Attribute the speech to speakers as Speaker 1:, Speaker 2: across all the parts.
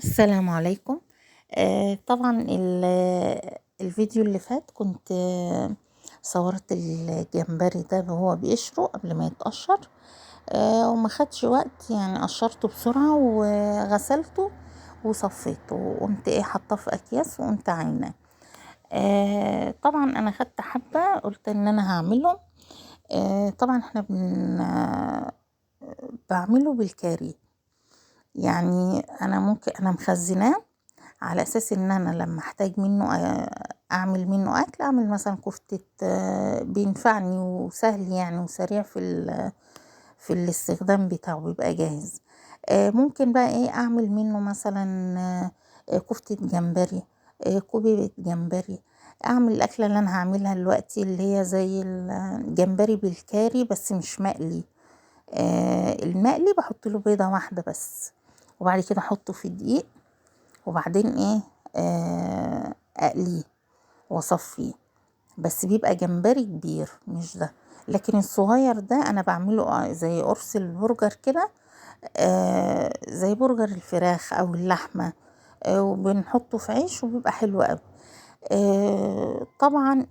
Speaker 1: السلام عليكم. طبعا الفيديو اللي فات كنت صورت الجمبري ده وهو بيقشره قبل ما يتقشر. وما خدش وقت، يعني قشرته بسرعة وغسلته وصفيته وقمت حطاه في اكياس وقمت عيناه. طبعا انا خدت حبة قلت ان انا هعمله. طبعا احنا بعمله بالكاري. يعني انا ممكن انا مخزناه على اساس ان انا لما احتاج منه اعمل منه اكل، اعمل مثلا كفتة. بينفعني وسهل يعني وسريع في الاستخدام بتاعه، بيبقى جاهز. ممكن بقى اعمل منه مثلا كفتة جمبري، كوبيبة جمبري. اعمل الاكلة اللي انا هعملها دلوقتي اللي هي زي الجمبري بالكاري بس مش مقلي. المقلي بحط له بيضة واحدة بس، وبعد كده احطه في دقيق، وبعدين اقليه واصفيه. بس بيبقى جمبري كبير مش ده، لكن الصغير ده انا بعمله زي قرص البرجر كده. زي برجر الفراخ او اللحمة. وبنحطه في عيش وبيبقى حلو قوي. طبعا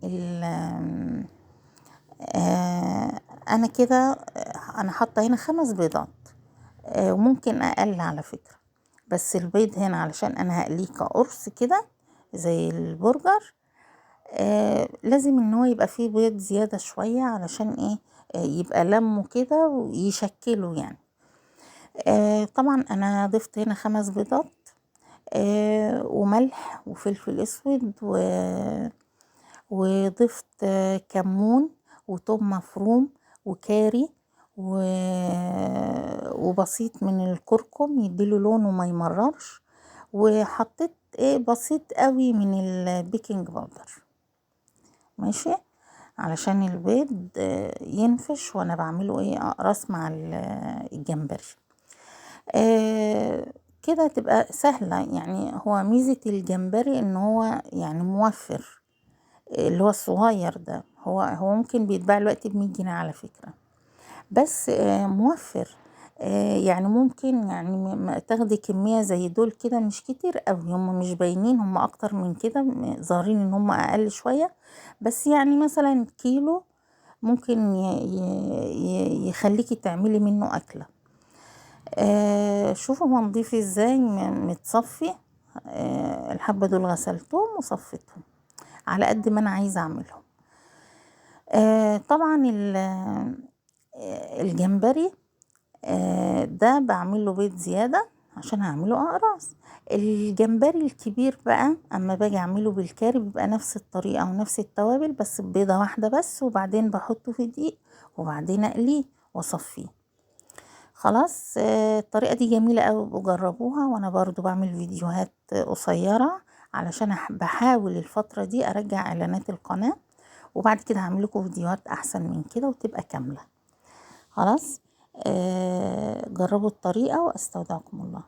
Speaker 1: انا كده انا حاطه هنا 5 بيضات. وممكن اقل على فكرة، بس البيض هنا علشان انا هقليه كقرص كده زي البرجر. لازم ان هو يبقى فيه بيض زيادة شوية علشان يبقى لمه كده ويشكله يعني. طبعا انا ضفت هنا 5 بيضات. وملح وفلفل اسود وضفت كمون وثوم مفروم وكاري وبسيط من الكركم يديله لون وما يمررش. وحطيت بسيط قوي من البيكنج باودر. ماشي، علشان البيض ينفش وانا بعمله اقراص مع الجمبري. كده تبقى سهلة. يعني هو ميزة الجمبري ان هو يعني موفر. اللي هو الصغير ده هو ممكن بيتباع دلوقتي ب100 جنيه على فكرة، بس موفر. يعني ممكن يعني تاخدي كمية زي دول كده مش كتير قوي، هم مش باينين، هم اكتر من كده، ظاهرين ان هم اقل شوية. بس يعني مثلا كيلو ممكن يخليكي تعملي منه اكلة. شوفوا هو نضيف ازاي متصفي. الحبة دول غسلتهم وصفتهم على قد ما انا عايزة اعملهم. طبعا الجمبري ده بعمل له بيض زيادة عشان هعمله اقراص. الجمبري الكبير بقى اما باجي اعمله بالكاري بيبقى نفس الطريقة ونفس التوابل، بس ببيضة واحدة بس، وبعدين بحطه في دقيق وبعدين اقليه واصفيه. خلاص. الطريقة دي جميلة قوي، بجربوها. وانا برضو بعمل فيديوهات قصيرة علشان بحاول الفترة دي ارجع اعلانات القناة، وبعد كده هعمل لكم فيديوهات احسن من كده وتبقى كاملة. خلاص. جربوا الطريقة واستودعكم الله.